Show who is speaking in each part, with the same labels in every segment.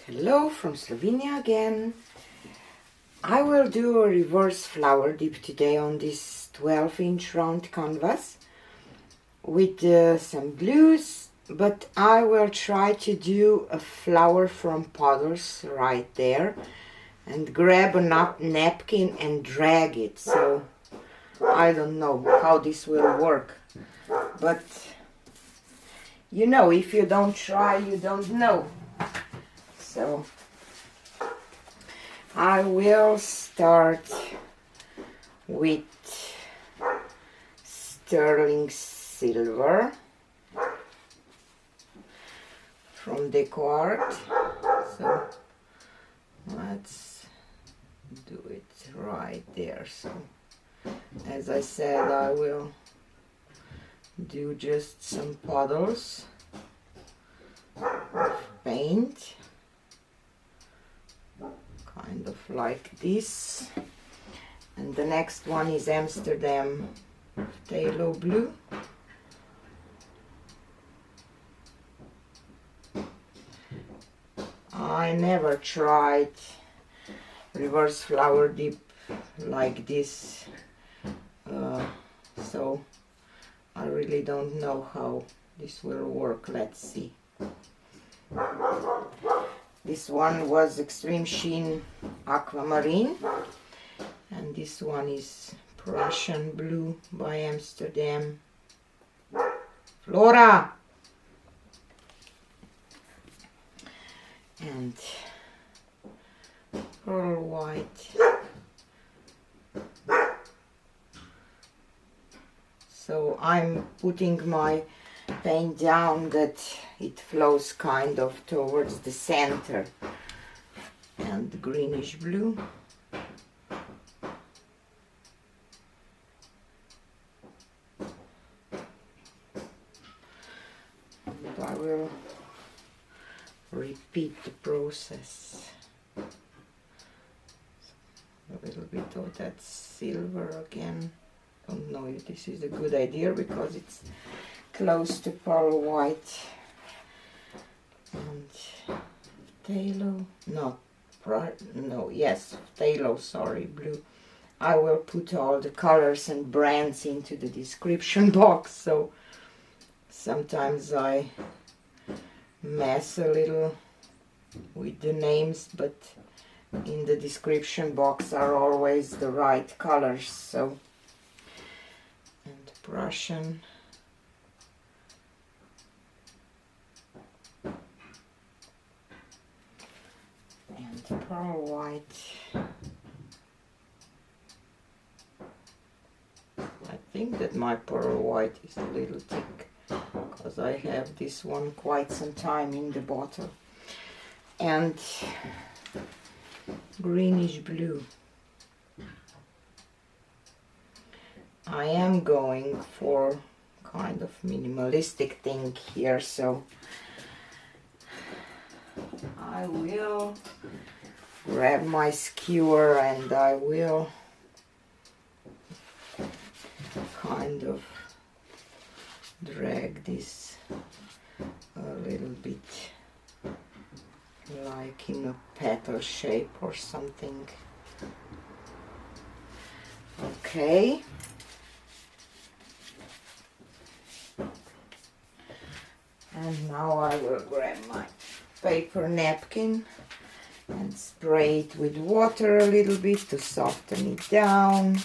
Speaker 1: Hello from Slovenia again. I will do a reverse flower dip today on this 12-inch round canvas with some blues, but I will try to do a flower from puddles right there and grab a napkin and drag it. So I don't know how this will work, but you know, if you don't try, you don't know. So I will start with sterling silver from Decoart. So let's do it right there. So as I said, I will do just some puddles of paint, kind of like this. And the next one is Amsterdam phthalo blue. I never tried reverse flower dip like this, so I really don't know how this will work. Let's see. This one was Extreme Sheen Aquamarine, and this one is Prussian Blue by Amsterdam. Flora! And pearl white. So I'm putting my paint down that it flows kind of towards the center. And greenish blue. And I will repeat the process. A little bit of that silver again. Don't know if this is a good idea because it's close to pearl white. And phthalo, phthalo, sorry, blue. I will put all the colors and brands into the description box, so sometimes I mess a little with the names, but in the description box are always the right colors. So, and Prussian, and pearl white. I think that my pearl white is a little thick because I have this one quite some time in the bottle. And greenish blue. I am going for kind of minimalistic thing here, so I will grab my skewer and I will kind of drag this a little bit like in a petal shape or something. Okay. And now I will grab my paper napkin and spray it with water a little bit to soften it down.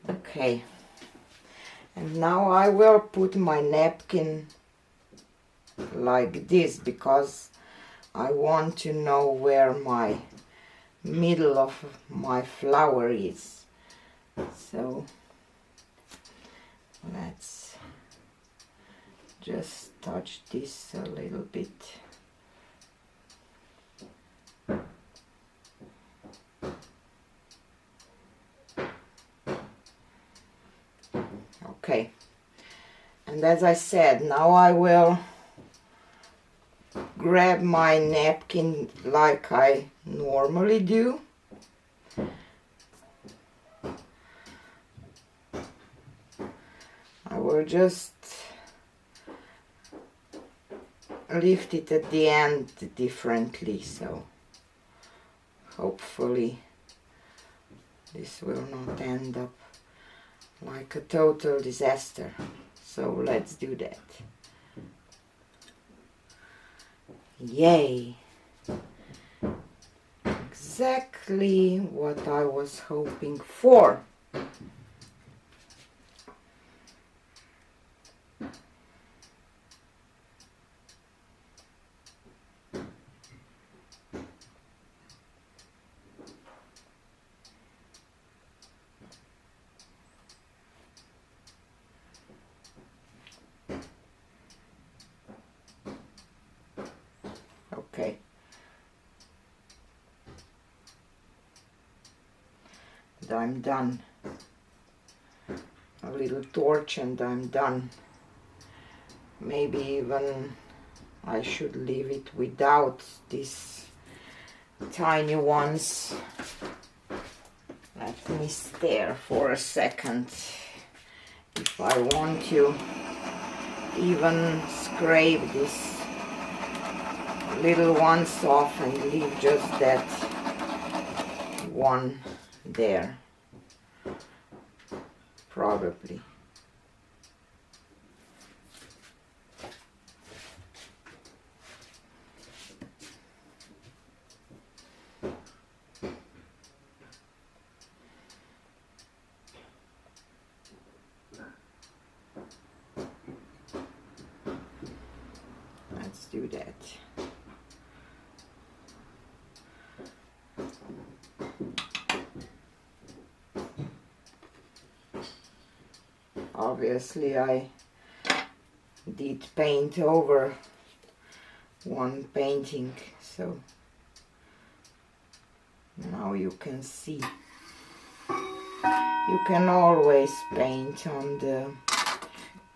Speaker 1: Okay. And now I will put my napkin like this because I want to know where my middle of my flower is. So let's just touch this a little bit. Okay, and as I said, now I will grab my napkin like I normally do will just lift it at the end differently, so hopefully this will not end up like a total disaster. So let's do that. Yay! Exactly what I was hoping for. Okay. And I'm done. A little torch and I'm done. Maybe even I should leave it without these tiny ones. Let me stare for a second. If I want to even scrape this little ones off and leave just that one there, probably. Let's do that. Obviously I did paint over one painting, so now you can see. You can always paint on the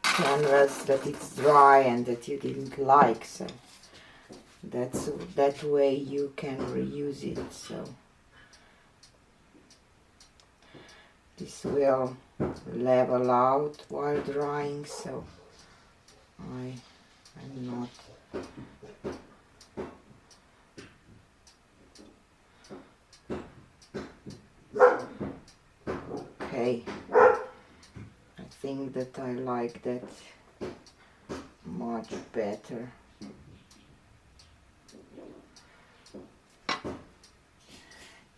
Speaker 1: canvas that it's dry and that you didn't like, so that way you can reuse it. So this will level out while drying, so I'm not okay. I think that I like that much better.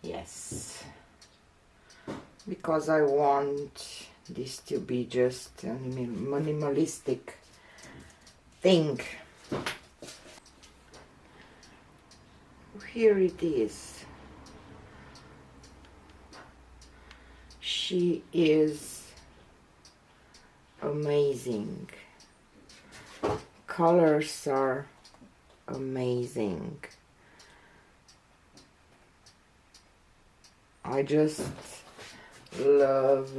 Speaker 1: Yes, because I want this to be just a minimalistic thing. Here it is. She is amazing. Colors are amazing. I just love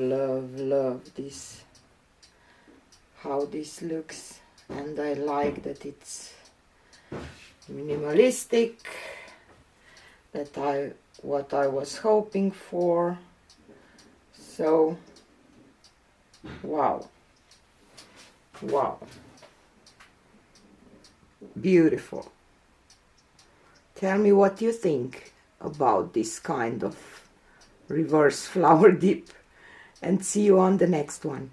Speaker 1: this, how this looks, and I like that it's minimalistic, what I was hoping for. So wow, beautiful. Tell me what you think about this kind of reverse flower dip, and see you on the next one.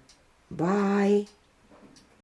Speaker 1: Bye.